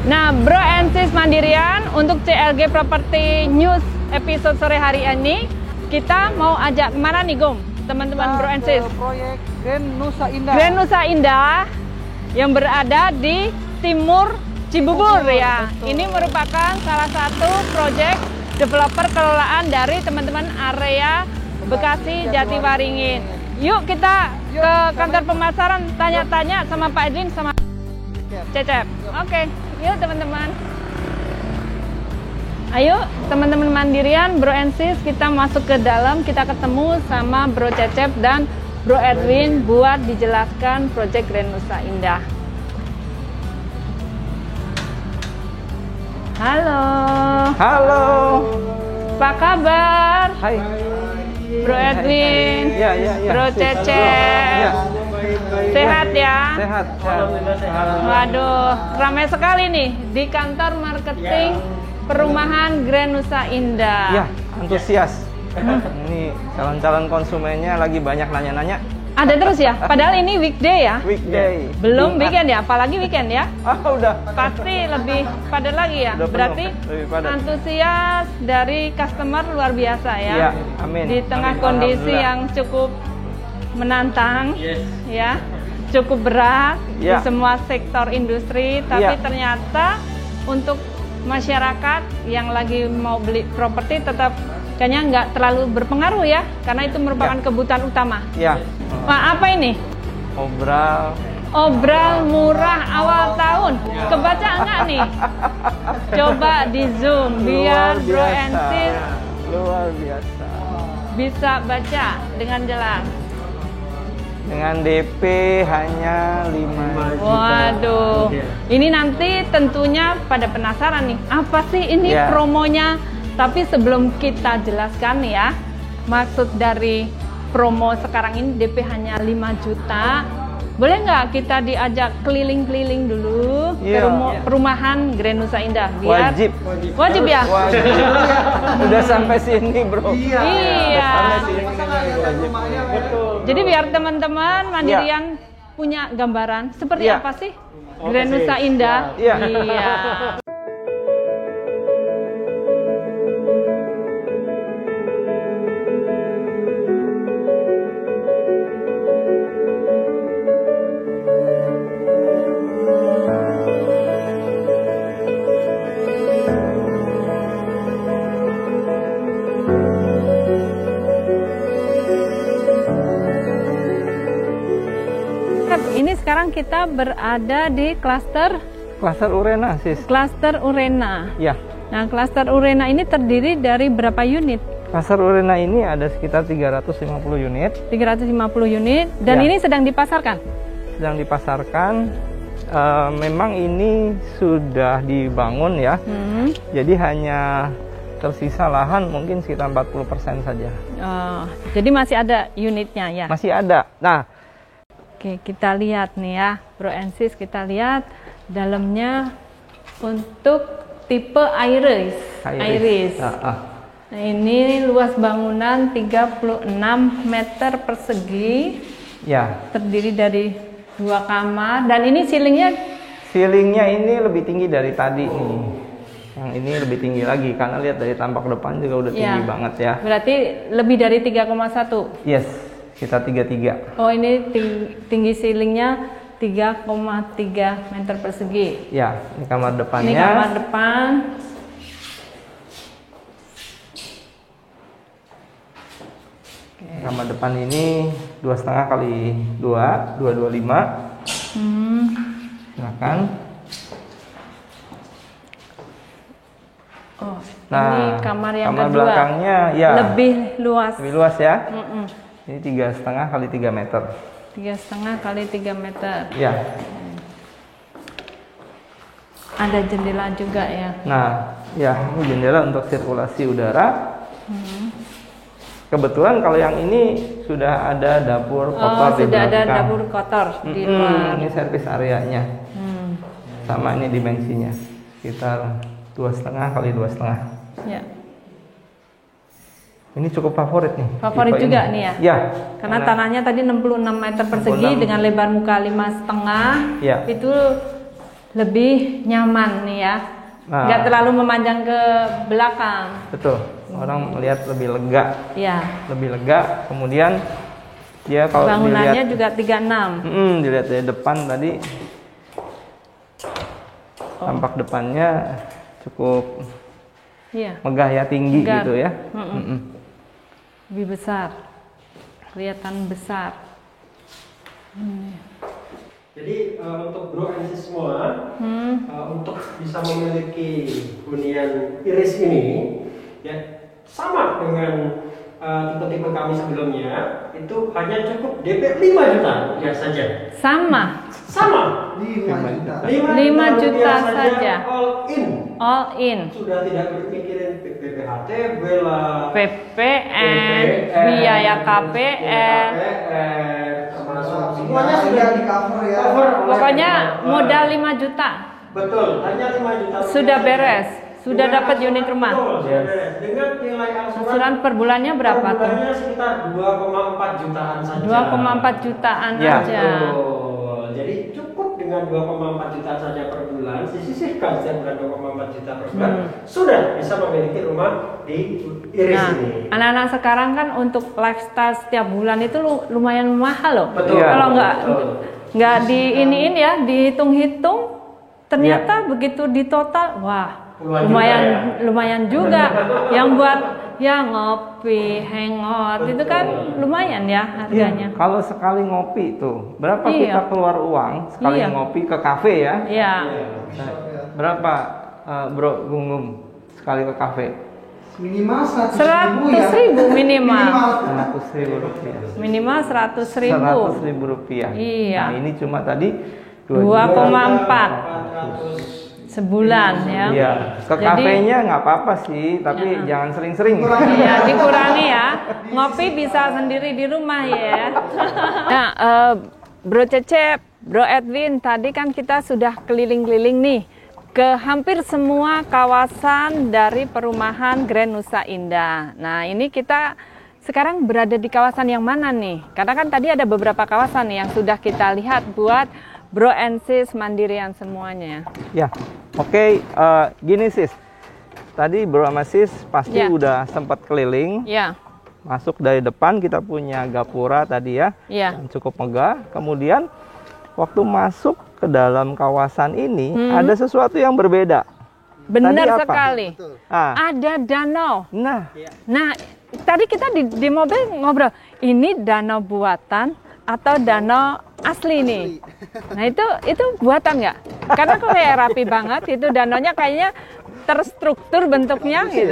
Nah, Bro and Sis Mandirian, untuk CLG Property News episode sore hari ini, kita mau ajak kemana nih, Gom? Teman-teman Bro and Sis. Proyek Grand Nusa Indah. Grand Nusa Indah yang berada di timur Cibubur ya. Betul. Ini merupakan salah satu proyek developer kelolaan dari teman-teman area Bekasi Jatiwaringin. Yuk kita ke kantor pemasaran tanya-tanya sama Pak Edwin sama Cecep. Oke, yuk teman-teman. Ayo teman-teman Mandirian, Bro and Sis, kita masuk ke dalam, kita ketemu sama Bro Cecep dan Bro Edwin buat dijelaskan proyek Grand Nusa Indah. Halo. Halo. Apa kabar? Hai. Bro Edwin. Ya. Bro Cecep. Ya. Sehat ya? Sehat. Waduh, ramai sekali nih di kantor marketing perumahan Grand Nusa Indah. Ya, antusias. Ini calon-calon konsumennya lagi banyak nanya-nanya. Ada terus ya? Padahal ini weekday ya? Weekday. Belum Jumat. weekend ya? Apalagi weekend ya? Udah. Pasti lebih padat lagi ya? Udah penuh, Berarti lebih padat. antusias dari customer luar biasa ya? Ya, amin. Di tengah Amin. kondisi Alhamdulillah. yang cukup menantang, ya, cukup berat di Ya. semua sektor industri, tapi Ya. ternyata untuk masyarakat yang lagi mau beli properti tetap kayaknya nggak terlalu berpengaruh ya, karena itu merupakan Ya. kebutuhan utama. Ya. Wah, apa ini? Obral. Obral murah awal tahun. Kebaca nggak nih? Coba di zoom biar Luar Bro biasa. and Sis Luar biasa. bisa baca dengan jelas. Dengan DP hanya 5 juta. Waduh, ini nanti tentunya pada penasaran nih, apa sih ini Ya. promonya? Tapi sebelum kita jelaskan nih ya, maksud dari promo sekarang ini DP hanya 5 juta. Boleh nggak kita diajak keliling-keliling dulu ke Iya. perumahan Grand Nusa Indah? Biar Wajib. Wajib ya? Wajib. Udah sampai sini, Bro. Iya. Wajib. Betul. Jadi biar teman-teman Mandirian punya gambaran seperti Iya. apa sih Grand Nusa Indah? Iya. Iya. Ini sekarang kita berada di klaster Urena, Sis. Urena. Ya. Nah, klaster Urena ini terdiri dari berapa unit? Klaster Urena ini ada sekitar 350 unit. 350 unit dan Ya. ini sedang dipasarkan. Sedang dipasarkan. Memang ini sudah dibangun ya. Jadi hanya tersisa lahan mungkin sekitar 40% saja. Oh, jadi masih ada unitnya ya? Masih ada. Nah, Oke, kita lihat nih ya, Bro and Sis, kita lihat dalamnya untuk tipe Iris. Nah, ini luas bangunan 36 meter persegi, ya. terdiri dari 2 kamar, dan ini Ceilingnya ini lebih tinggi dari tadi nih. Yang ini lebih tinggi lagi karena lihat dari tampak depan juga udah tinggi banget ya. Berarti lebih dari 3,1. Yes, kita 33. Oh, ini tinggi ceilingnya 3,3 meter persegi. Ya, ini kamar depannya. Ini kamar depan. Kamar depan ini 2,5 kali 225. Silakan. Oh, Nah, ini kamar yang kamar kedua. belakangnya ya Lebih luas. lebih luas ya. Ini 3,5 kali 3 meter. 3,5 kali 3 meter. Ya. Ada jendela juga ya. Nah, ya ini jendela untuk sirkulasi udara. Kebetulan kalau yang ini sudah ada dapur kotor di sudah ada belakang. dapur kotor di luar. Ini servis areanya. Sama ini dimensinya. Sekitar 2,5 kali 2,5. Ya. Ini cukup favorit nih. Favorit tipe juga ini. nih ya? Ya. Karena tanahnya tadi 66 meter persegi 66. dengan lebar muka 5,5. Ya. Itu lebih nyaman nih ya. Nah. Nggak terlalu memanjang ke belakang. Betul. Orang melihat lebih lega. Iya. Lebih lega. Kemudian dia kalau bangunannya dilihat, juga 36. dilihat dari depan tadi, tampak depannya cukup Iya. megah ya, tinggi Megah. gitu ya. Lebih besar. Kelihatan besar. Jadi untuk bro and sis semua, untuk bisa memiliki hunian iris ini, ya sama dengan tipe-tipe kami sebelumnya, itu hanya cukup DP 5 juta ya saja. Sama. 5 juta saja. All in. All in. Sudah tidak berpikirin BPHT, lah. PPN, biaya KPN. Termasuk semuanya sudah di cover ya. Pokoknya modal 5 juta. Betul, hanya 5 juta. Sudah beres. Sudah dapat unit rumah. Sudah beres. Dengan nilai Angsuran per bulannya berapa per tuh? bulannya sekitar 2,4 jutaan saja. 2,4 jutaan Ya. aja. Betul. Jadi cukup dengan 2,4 juta saja per bulan, disisihkan setiap bulan 2,4 juta per bulan, sudah bisa memiliki rumah di Iris Nah, ini. anak-anak sekarang kan untuk lifestyle setiap bulan itu lumayan mahal loh. Betul. Kalau Betul. nggak diiniin ya, dihitung-hitung, ternyata begitu di total, wah lumayan juga. Yang buat ya ngopi, hangout itu kan lumayan ya harganya. Kalau sekali ngopi tuh, berapa Iya. kita keluar uang sekali Iya. ngopi ke kafe ya? Iya. Nah, berapa Bro Gungum sekali ke kafe? Minimal 100.000 minimal. 100.000 rupiah. Minimal 100.000. 100.000 rupiah. Iya. Nah ini cuma tadi 2,4 sebulan ya. Iya. Ke Jadi- kafenya nggak apa-apa sih, tapi jangan sering-sering. Iya, dikurangi ya. Ngopi bisa sendiri di rumah ya. Nah, Bro Cecep, Bro Edwin, tadi kan kita sudah keliling-keliling nih ke hampir semua kawasan dari perumahan Grand Nusa Indah. Nah, ini kita sekarang berada di kawasan yang mana nih? Karena kan tadi ada beberapa kawasan nih yang sudah kita lihat buat Bro and Sis mandirian semuanya. Ya, oke. Gini sis, tadi Bro sama sis pasti Ya. udah sempat keliling. Ya, Masuk dari depan kita punya gapura tadi ya, ya. yang cukup megah. Kemudian waktu masuk ke dalam kawasan ini ada sesuatu yang berbeda. Benar apa? sekali. Ah, Ada danau. nah, Nah, tadi kita di mobil ngobrol, ini danau buatan atau danau asli nih? Nah, itu buatan nggak? Karena kok kayak rapi banget, itu danaunya kayaknya terstruktur bentuknya gitu.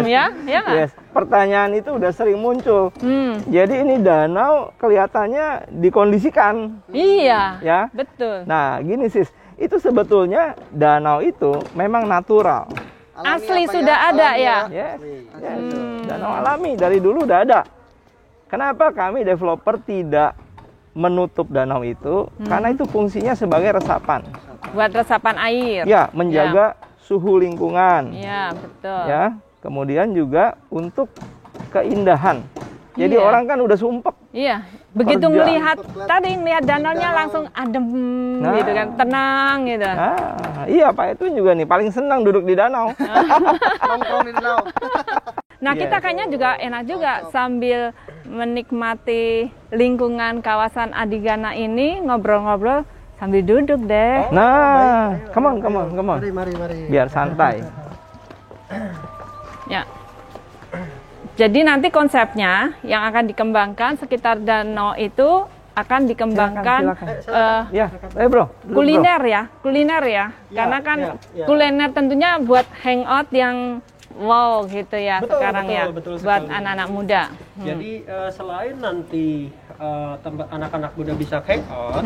Ya nggak? yes. Pertanyaan itu udah sering muncul. Jadi ini danau kelihatannya dikondisikan, Iya, ya. betul. Nah, gini sis, itu sebetulnya danau itu memang natural. Asli sudah ada ya? Yes, yes. Danau alami dari dulu udah ada. Kenapa kami developer tidak menutup danau itu? Karena itu fungsinya sebagai resapan. Buat resapan air. Ya, menjaga suhu lingkungan. Iya, betul. Ya, kemudian juga untuk keindahan. Jadi Iya. orang kan udah sumpek. Iya, begitu Kerja. ngelihat danaunya langsung adem Nah. gitu kan, tenang gitu. Nah, iya Pak itu juga nih paling senang duduk di danau. Nongkrong di danau. Nah, Iya. kita kayaknya juga enak juga sambil menikmati lingkungan kawasan Adigana ini, ngobrol-ngobrol sambil duduk deh. Nah, come on. Mari. Biar santai. Ya. Jadi nanti konsepnya yang akan dikembangkan sekitar danau itu akan dikembangkan Silakan. Ya, bro. duduk, bro. kuliner ya. Karena kan kuliner tentunya buat hangout yang wow gitu ya Betul, sekarang betul, ya betul buat sekali. anak-anak muda. Jadi selain nanti tempat anak-anak muda bisa hangout,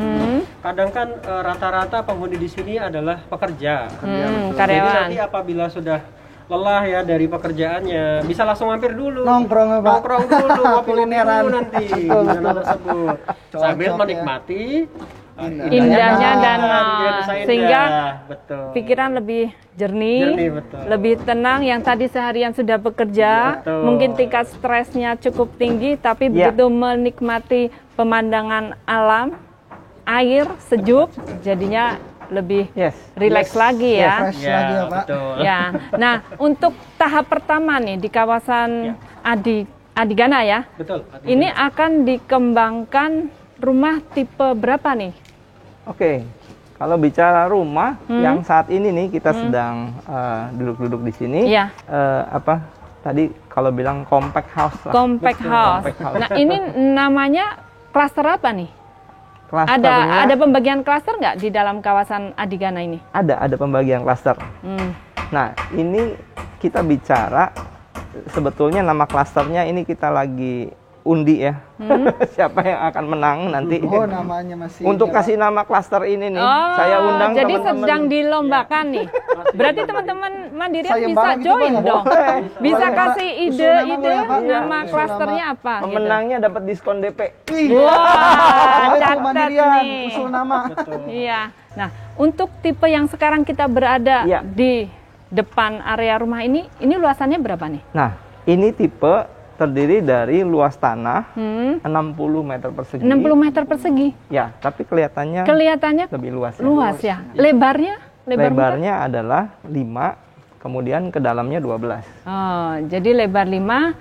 kadang kan rata-rata penghuni di sini adalah pekerja. Jadi Karyawan. nanti apabila sudah lelah ya dari pekerjaannya, bisa langsung mampir dulu. Nongkrong, Pak. Nongkrong dulu, ngopi Kulineran. dulu nanti di danau tersebut. Sambil menikmati Indahnya danau, Nusa Indah. sehingga betul. pikiran lebih jernih, Jernih, betul. lebih tenang. Yang tadi seharian sudah bekerja, Betul. mungkin tingkat stresnya cukup tinggi, tapi Ya. begitu menikmati pemandangan alam, air sejuk, jadinya lebih Yes. rileks lagi ya. Fresh lagi ya, Pak. betul. Ya. Nah, untuk tahap pertama nih di kawasan Adigana ya. Betul. Ini akan dikembangkan rumah tipe berapa nih? Oke, kalau bicara rumah yang saat ini nih kita sedang duduk-duduk di sini, Iya. apa tadi kalau bilang compact house lah. Compact house. Compact house. Nah, ini namanya klaster apa nih? Klasternya Ada pembagian klaster nggak di dalam kawasan Adigana ini? ada pembagian klaster. Hmm. Nah, ini kita bicara sebetulnya nama klasternya ini kita lagi undi ya. Siapa yang akan menang nanti. Oh, namanya masih Untuk ini, kasih nama klaster ini nih, Oh, saya undang jadi teman-teman. sedang dilombakan nih. Berarti teman-teman Mandirian bisa Sayembara gitu, join Bang, ya? dong. Boleh. Bisa Boleh. kasih Usul ide-ide nama boleh, Pak? nama Usul klasternya nama. apa gitu. Pemenangnya dapat diskon DP. Ih, Wah, boleh tuh, catat Mandirian, nih. usul nama. Iya. Nah, untuk tipe yang sekarang kita berada Iya. di depan area rumah ini luasannya berapa nih? Nah, ini tipe terdiri dari luas tanah 60 meter persegi. 60 meter persegi. Ya, tapi kelihatannya lebih luas. Ya. Luas ya. Lebarnya? Lebar Lebarnya adalah 5, kemudian ke dalamnya 12. Oh, jadi lebar 5,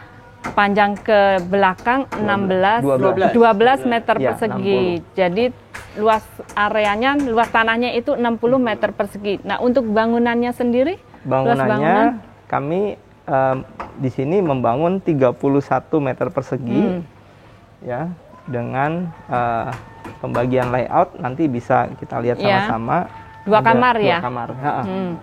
panjang ke belakang 16, 12. meter Ya, persegi. Jadi luas areanya, luas tanahnya itu 60 meter persegi. Nah, untuk bangunannya sendiri? Luas bangunan? Bangunannya kami di sini membangun 31 meter persegi, ya, dengan pembagian layout nanti bisa kita lihat Ya. sama-sama. Dua Ada kamar ya? 2 kamar.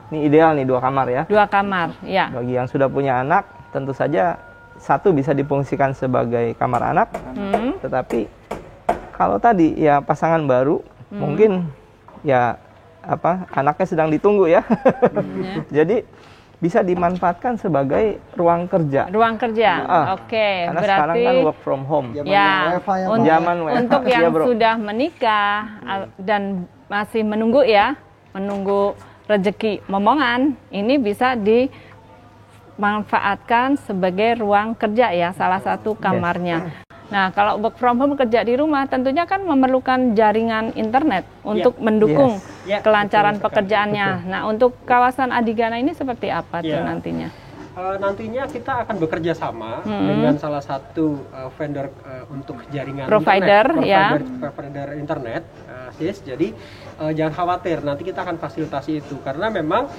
Ini ideal nih 2 kamar ya. 2 kamar, ya. Bagi yang sudah punya anak, tentu saja satu bisa difungsikan sebagai kamar anak, tetapi kalau tadi ya pasangan baru, mungkin ya anaknya sedang ditunggu ya. Jadi bisa dimanfaatkan sebagai ruang kerja. Ruang kerja. Oke, Karena berarti sekarang kan work from home. Zaman ya, WFH ya, Pak. untuk, Zaman WFH. untuk yang Iya, Bro. sudah menikah dan masih menunggu rezeki momongan, ini bisa dimanfaatkan sebagai ruang kerja ya, salah satu kamarnya. Nah, kalau work from home kerja di rumah tentunya kan memerlukan jaringan internet untuk mendukung Yes. kelancaran Betul sekali. pekerjaannya. Nah, untuk kawasan Adigana ini seperti apa tuh Ya. nantinya? Nantinya kita akan bekerja sama dengan salah satu vendor untuk jaringan Provider, internet, ya. provider internet, Sis. Jadi jangan khawatir, nanti kita akan fasilitasi itu karena memang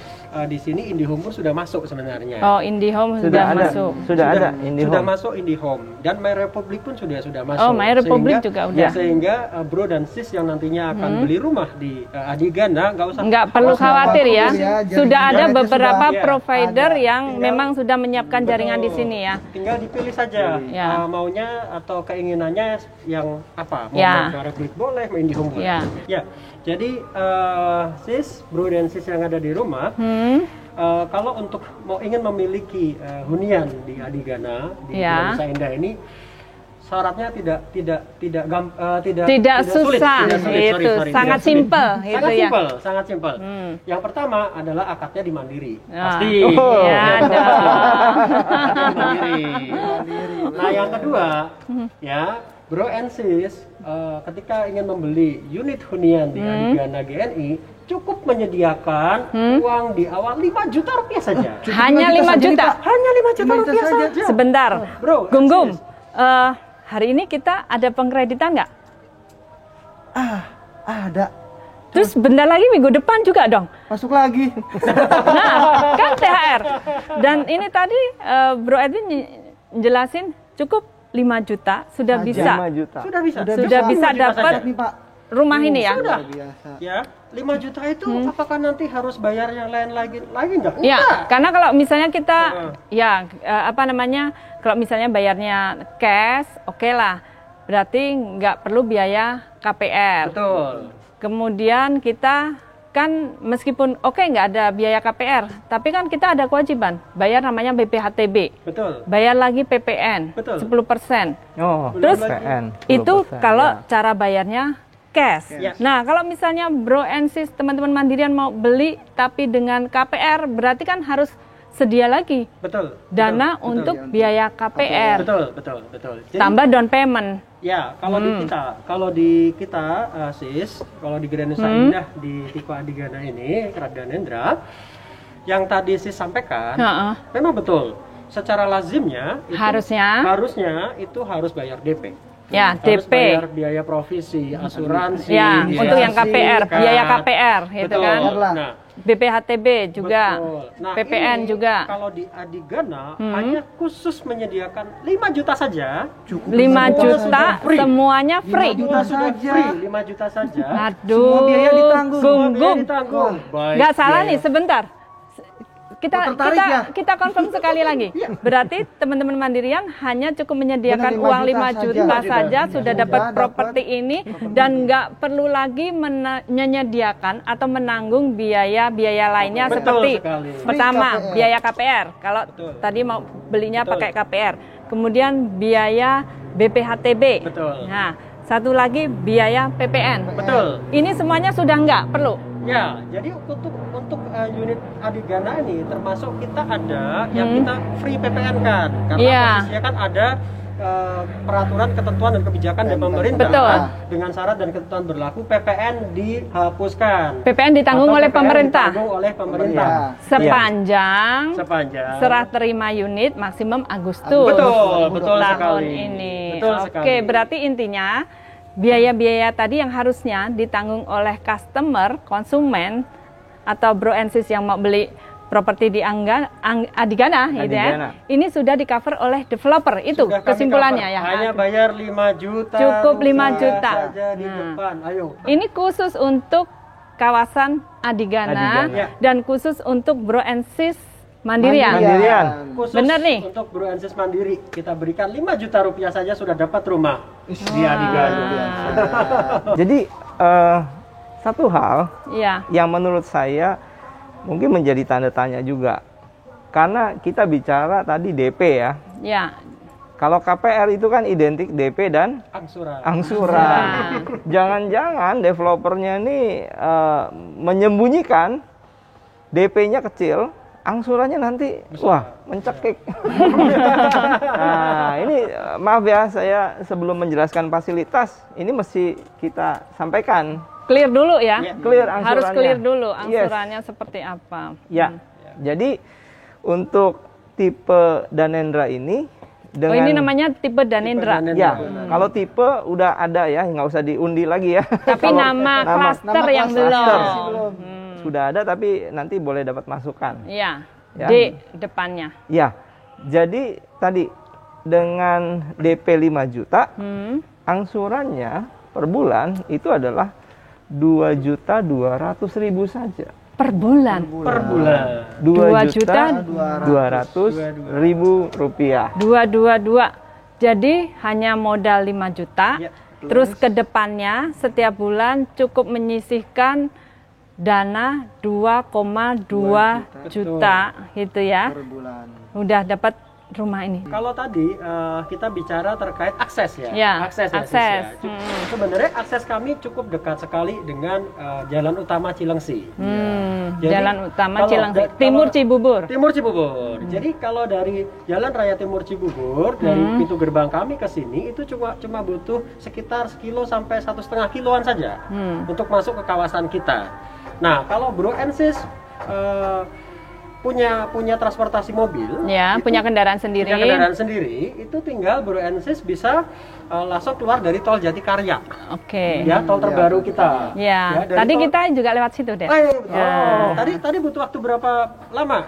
di sini IndiHome pun sudah masuk sebenarnya. Oh, IndiHome sudah ada, masuk. sudah ada IndiHome. Sudah masuk IndiHome dan My Republic pun sudah masuk. Oh, My Republic juga udah. Sehingga bro dan sis yang nantinya akan beli rumah di Adigana Nggak perlu khawatir ya. ya, Sudah ada jaringannya beberapa sudah provider ada. yang Tinggal- memang sudah menyiapkan jaringan di sini ya. Tinggal dipilih saja Ya. maunya atau keinginannya yang apa. Mau Ya. My Republic boleh, mau IndiHome boleh. Ya. Ya. Jadi sis, bro dan sis yang ada di rumah, kalau untuk ingin memiliki hunian di Adigana di Ya. Nusa Indah ini syaratnya tidak Tidak sulit. susah, Tidak sulit, itu sorry, sangat tidak sulit. simpel gitu Sangat ya. simpel, sangat simpel. Yang pertama adalah akadnya di Mandiri. Ah. Pasti. Ya, dong. Mandiri. Nah, yang kedua, ya, bro and sis, ketika ingin membeli unit hunian di Adigana GNI, cukup menyediakan uang di awal 5 juta rupiah saja. Hanya 5 juta. Hanya 5 juta rupiah saja. Sebentar. Bro, Gum-gum. Hari ini kita ada pengkreditan nggak? Ada. Terus bentar lagi minggu depan juga dong. Masuk lagi. Nah, kan THR. Dan ini tadi Bro Edwin jelasin cukup 5 juta sudah bisa. 5 juta. Sudah bisa. Sudah bisa dapat nih, Pak. rumah ini ya. Sudah. Biasa. Ya, 5 juta itu apakah nanti harus bayar yang lain lagi enggak? Ya, karena kalau misalnya kita kalau misalnya bayarnya cash, oke lah. Berarti nggak perlu biaya KPR. Betul. Kemudian kita kan meskipun nggak ada biaya KPR, tapi kan kita ada kewajiban bayar namanya BPHTB. Betul. Bayar lagi PPN Betul. 10%. Oh, Terus PN, itu 10%, kalau ya. cara bayarnya cash. Yes. Nah, kalau misalnya Bro and Sis teman-teman Mandirian mau beli tapi dengan KPR, berarti kan harus sedia lagi Betul. dana betul, untuk betul. biaya KPR. Betul. Jadi, Tambah down payment. ya, kalau di kita Sis, kalau di Grand Nusa Indah di tipe Adigana ini, Kerap Danendra, yang tadi Sis sampaikan, Heeh. memang betul. Secara lazimnya itu harusnya itu harus bayar DP. Ya, Harus DP. bayar biaya provisi, asuransi. Ya, untuk yang KPR, sertifikat. biaya KPR, gitu Betul. kan. Nah, BPHTB juga, betul. Nah, PPN ini juga. Kalau di Adigana hanya khusus menyediakan 5 juta saja. 5 juta Free. semuanya free. 5 juta Sudah saja. free, 5 juta saja. Aduh, Semua biaya ditanggung. Semua biaya Gunggung. ditanggung. Baik Nggak salah biaya- nih, sebentar. Kita Oh, tertarik ya? kita confirm sekali lagi. Berarti teman-teman Mandirian hanya cukup menyediakan Benar, uang 5 5 juta juta saja saja. sudah Sudah dapat dapat properti ini dan nggak perlu lagi menyediakan atau menanggung biaya-biaya lainnya Betul seperti sekali. pertama KPR. biaya KPR. Kalau Betul. tadi mau belinya Betul. pakai KPR. Kemudian biaya BPHTB. Betul. Nah, satu lagi biaya PPN. Betul. Ini semuanya sudah nggak perlu. Ya, jadi untuk unit Adigana ini termasuk kita ada yang kita free PPN kan, karena Iya. posisinya kan ada peraturan, ketentuan dan kebijakan dari pemerintah. Betul. Dengan syarat dan ketentuan berlaku PPN dihapuskan. PPN ditanggung Atau oleh PPN pemerintah. ditanggung oleh pemerintah. Sepanjang Sepanjang. serah terima unit maksimum Agustus Betul tahun sekali. ini. Betul Oke, sekali. berarti intinya biaya-biaya tadi yang harusnya ditanggung oleh customer, konsumen atau bro and sis yang mau beli properti di Adigana, gitu ya. Adigana. Ini sudah di-cover oleh developer. Itu Sudah kami kesimpulannya cover. ya. Hanya bayar 5 juta. Cukup 5 rupiah juta. saja di Nah. depan. Ayo. Ini khusus untuk kawasan Adigana, Adigana. dan khusus untuk bro and sis Mandirian. Mandirian. Khusus Bener nih. untuk Bro and Sis Mandiri kita berikan 5 juta rupiah saja sudah dapat rumah di Adigana. Jadi satu hal Iya. yang menurut saya mungkin menjadi tanda tanya juga, karena kita bicara tadi DP ya. Ya, Kalau KPR itu kan identik DP dan Angsuran. angsuran. Jangan-jangan developernya ini menyembunyikan DP-nya kecil, angsurannya nanti wah mencekik. Nah ini maaf ya, saya sebelum menjelaskan fasilitas ini mesti kita sampaikan. clear dulu ya. Iya. Clear angsurannya. Harus clear dulu Yes. angsurannya seperti apa. Ya, jadi untuk tipe Danendra ini dengan Oh, ini namanya tipe Danendra. Danendra. ya, kalau tipe udah ada ya, nggak usah diundi lagi ya. Tapi Kalau nama klaster nama yang klaster belum. masih belum. sudah ada, tapi nanti boleh dapat masukan. Iya. Ya. D depannya. Ya, jadi tadi dengan DP 5 juta, angsurannya per bulan itu adalah 2.200.000 saja. Per bulan. Per bulan. 2.200.000 rupiah. 222. Jadi hanya modal 5 juta. Ya, Terus ke depannya setiap bulan cukup menyisihkan dana 2,2 juta gitu ya. Per bulan. Udah dapat rumah ini. Kalau tadi kita bicara terkait akses ya. Ya, akses. Ya, akses. Sis, ya. Sebenarnya akses kami cukup dekat sekali dengan jalan utama Cilengsi. Jadi, Jalan utama kalau Cilengsi, da- Timur kalau- Cibubur. Timur Cibubur. Jadi kalau dari Jalan Raya Timur Cibubur dari pintu gerbang kami ke sini itu cuma butuh sekitar 1 kilo sampai 1,5 kiloan saja untuk masuk ke kawasan kita. Nah, kalau Bro and Sis punya transportasi mobil, Ya, itu- punya kendaraan sendiri. punya kendaraan sendiri, itu tinggal Bro and Sis bisa langsung keluar dari tol Jatikarya. Oke. Ya, tol terbaru kita. Ya, dari tadi tol- kita juga lewat situ deh. betul. Ya. Tadi butuh waktu berapa lama,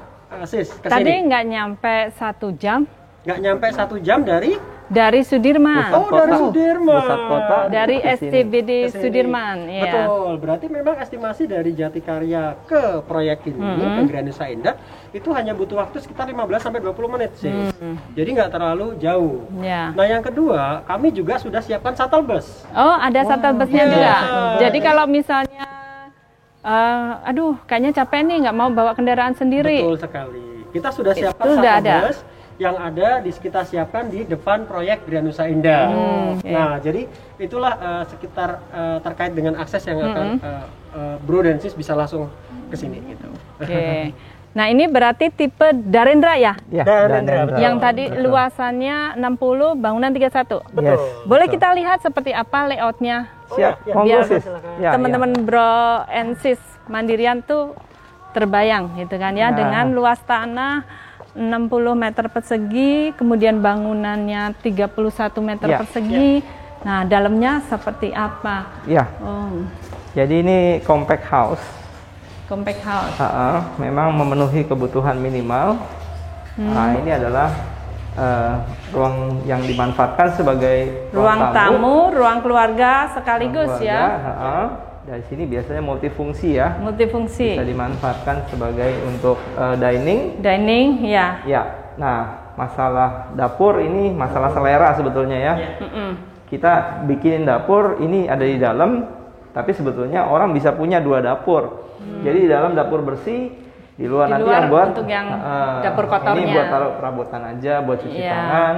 Sis, ke Tadi sini? nggak nyampe 1 jam Nggak nyampe 1 jam dari dari Sudirman. Oh, dari Kota. Sudirman. Pusat kota. Dari ke sini. SCBD Ke sini. Sudirman, ya. Betul, berarti memang estimasi dari Jatikarya ke proyek ini, ke Grand Nusa Indah, itu hanya butuh waktu sekitar 15 sampai 20 menit sih. Jadi nggak terlalu jauh. Ya. Nah, yang kedua, kami juga sudah siapkan shuttle bus. Oh, ada shuttle busnya iya. juga. Jadi kalau misalnya, aduh, kayaknya capek nih, nggak mau bawa kendaraan sendiri. Betul sekali. Kita sudah siapkan Itu udah shuttle ada. bus yang ada kita siapkan di depan proyek Grand Nusa Indah. oke. Nah, jadi itulah sekitar terkait dengan akses yang akan Bro dan Sis bisa langsung ke sini gitu. Oke. Nah, ini berarti tipe Darendra ya? Ya, Darendra, Darendra. Yang tadi Betul. luasannya 60, bangunan 31. Yes. Boleh betul. kita lihat seperti apa layoutnya? Siap, ya, monggo biar sis. Ya, Teman-teman Bro and Sis Mandirian tuh terbayang gitu kan ya, Nah. dengan luas tanah 60 meter persegi, kemudian bangunannya 31 meter Ya. persegi. Nah, dalamnya seperti apa? Ya, Oh, jadi ini compact house. compact house. Memang memenuhi kebutuhan minimal. Nah, ini adalah ruang yang dimanfaatkan sebagai Ruang tamu, ruang keluarga sekaligus keluarga. ya. Dari sini biasanya multifungsi ya. Multifungsi. Bisa dimanfaatkan sebagai untuk dining. Dining ya. Ya. Nah, masalah dapur ini masalah selera sebetulnya ya. Mm-mm. Kita bikinin dapur ini ada di dalam, tapi sebetulnya orang bisa punya 2 dapur. Jadi di dalam dapur bersih, di luar Di nanti luar yang buat untuk yang dapur kotornya. Ini buat taruh perabotan aja, buat cuci Iya. tangan.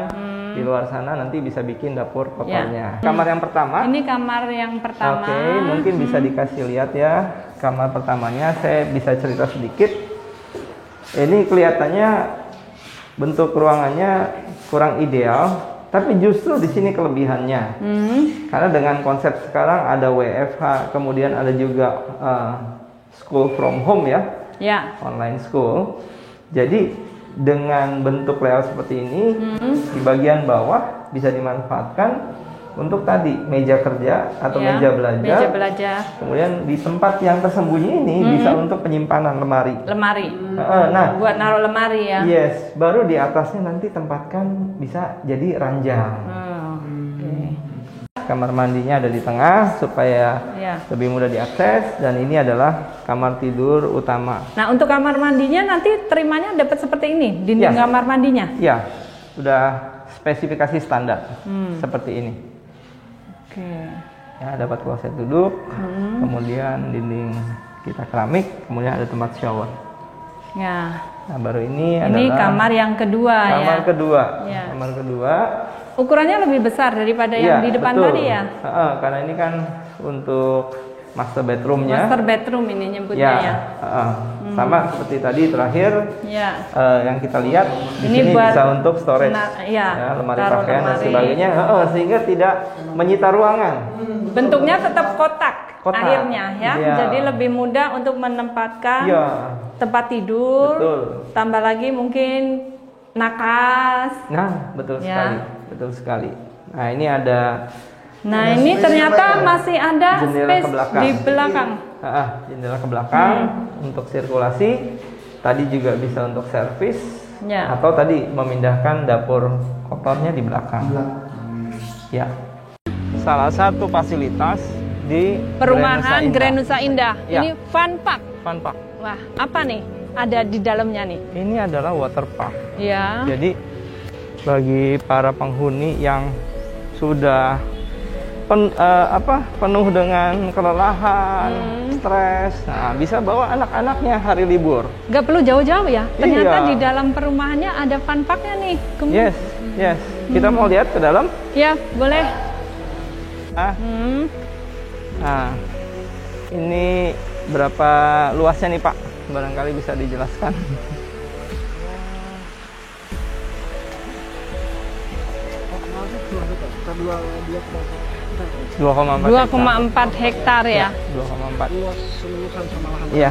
Di luar sana nanti bisa bikin dapur kotornya. Kamar yang pertama. Ini kamar yang pertama. Oke, mungkin bisa dikasih lihat ya. Kamar pertamanya saya bisa cerita sedikit. Ini kelihatannya bentuk ruangannya kurang ideal, tapi justru di sini kelebihannya. Karena dengan konsep sekarang ada WFH, kemudian ada juga school from home ya, Ya. online school. Jadi dengan bentuk layout seperti ini, di bagian bawah bisa dimanfaatkan untuk tadi meja kerja atau Ya, meja belajar. Meja belajar. Kemudian di tempat yang tersembunyi ini bisa untuk penyimpanan lemari. Lemari. Nah, Buat naruh lemari ya. yes, baru di atasnya nanti tempatkan bisa jadi ranjang. Oke. Kamar mandinya ada di tengah supaya Ya. lebih mudah diakses, dan ini adalah kamar tidur utama. Nah, untuk kamar mandinya nanti terimanya dapat seperti ini, dinding Ya. kamar mandinya. Ya, sudah spesifikasi standar seperti ini. Oke. Ya, dapat kloset duduk, kemudian dinding kita keramik, kemudian ada tempat shower. Ya. Nah, baru ini Ini adalah kamar yang kedua kamar ya. kedua. Ya. Kamar kedua. Ukurannya lebih besar daripada yang Iya, di depan betul. tadi ya. Karena ini kan untuk master bedroomnya. Master bedroom ini nyebutnya ya. Sama seperti tadi terakhir Ya. yang kita lihat di Ini sini buat bisa untuk storage, ya, lemari taruh pakaian dan lemari. sebagainya, sehingga tidak menyita ruangan. Bentuknya tetap kotak, Kotak, akhirnya ya. iya. Jadi lebih mudah untuk menempatkan Iya, tempat tidur. betul. Tambah lagi mungkin nakas. Nah, betul Ya. sekali, betul sekali. Nah, ini ada Nah, ini ternyata masih ada jendela space ke belakang. di belakang. Jendela ke belakang untuk sirkulasi. Tadi juga bisa untuk servis. Ya. Atau tadi memindahkan dapur kotornya di belakang. Ya. Salah satu fasilitas di Perumahan Grand Grand Nusa Indah. Ya. Ini fun park. Fun Park. Wah, apa nih? Ada di dalamnya nih. Ini adalah water park. Ya. Jadi bagi para penghuni yang sudah penuh dengan kelelahan, stres, nah bisa bawa anak-anaknya hari libur. Nggak perlu jauh-jauh ya. Ternyata Iya. di dalam perumahannya ada fun parknya nih. Yes, yes. Kita mau lihat ke dalam. Ya, boleh. Nah, nah, ini berapa luasnya nih Pak? Barangkali bisa dijelaskan. 2,4 hektar ya. 2,4. Luas seluruhan sama lahan. Iya,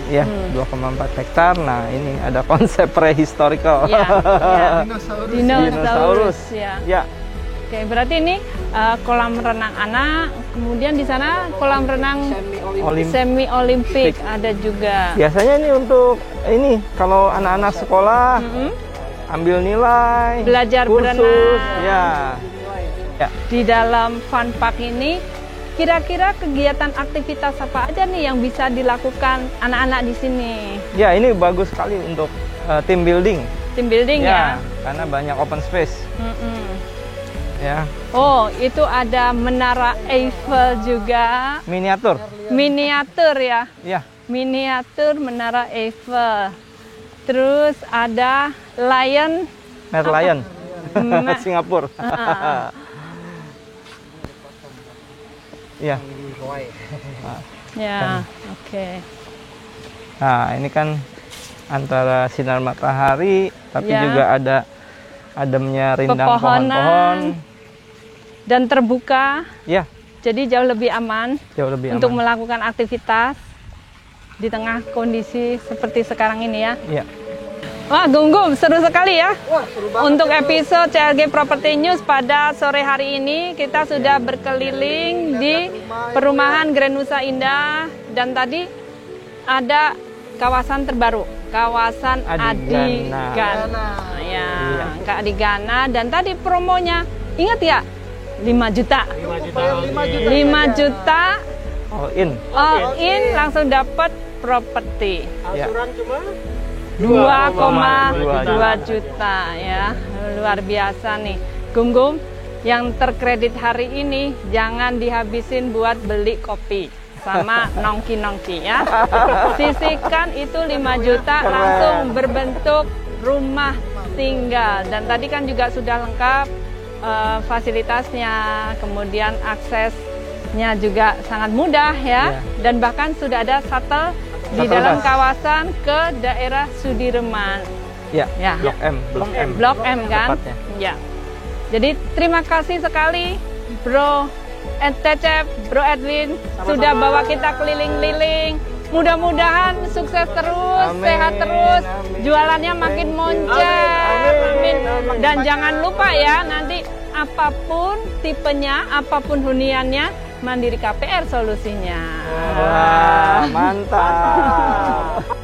iya, 2,4 hektar. Nah, ini ada konsep prehistorical. Ya, ya. Dinosaurus. Dinosaurus ya. Ya, Oke, berarti ini kolam renang anak, kemudian di sana kolam renang semi olimpik ada juga. biasanya ini untuk ini kalau anak-anak sekolah ambil nilai, Belajar kursus, berenang. ya. Ya. Di dalam fun park ini kira-kira kegiatan aktivitas apa aja nih yang bisa dilakukan anak-anak di sini? Ya, ini bagus sekali untuk team building. Team building ya. Karena banyak open space. Ya, Oh, itu ada menara Eiffel juga. miniatur. Miniatur ya. Ya, Miniatur menara Eiffel. Terus ada lion. Merlion. Singapura. Ya. Ya, oke. Nah, ini kan antara sinar matahari, tapi Ya. juga ada ademnya rindang Pepohonan. pohon-pohon. Dan terbuka, Ya, jadi jauh lebih aman jauh lebih untuk aman. melakukan aktivitas di tengah kondisi seperti sekarang ini ya. Ya. Wah, Gum, seru sekali ya. Wah, seru banget. Untuk episode CLG Property News pada sore hari ini kita sudah berkeliling di perumahan Grand Nusa Indah dan tadi ada kawasan terbaru, kawasan Adigana. Adigana. Ya, Kak Adigana dan tadi promonya ingat ya? 5 juta. 5 juta All in. all in langsung dapat properti. Ya. Angsuran cuma 2,2 juta ya, luar biasa nih. Gum, yang terkredit hari ini jangan dihabisin buat beli kopi sama nongki-nongki ya. Sisihkan itu 5 juta langsung berbentuk rumah tinggal. Dan tadi kan juga sudah lengkap fasilitasnya, kemudian aksesnya juga sangat mudah ya. Dan bahkan sudah ada shuttle di Shuttle dalam bus. kawasan ke daerah Sudirman. Ya, Ya. Blok M, Blok M. Blok M kan? Tepatnya. Ya. Jadi terima kasih sekali Bro Cecep, Bro Edwin sudah bawa kita keliling-keliling. Mudah-mudahan sukses terus, Amin, sehat terus, amin. jualannya makin moncet. Amin, Amin. Dan jangan lupa ya, nanti apapun tipenya, apapun huniannya, Mandiri KPR solusinya. Wah, mantap.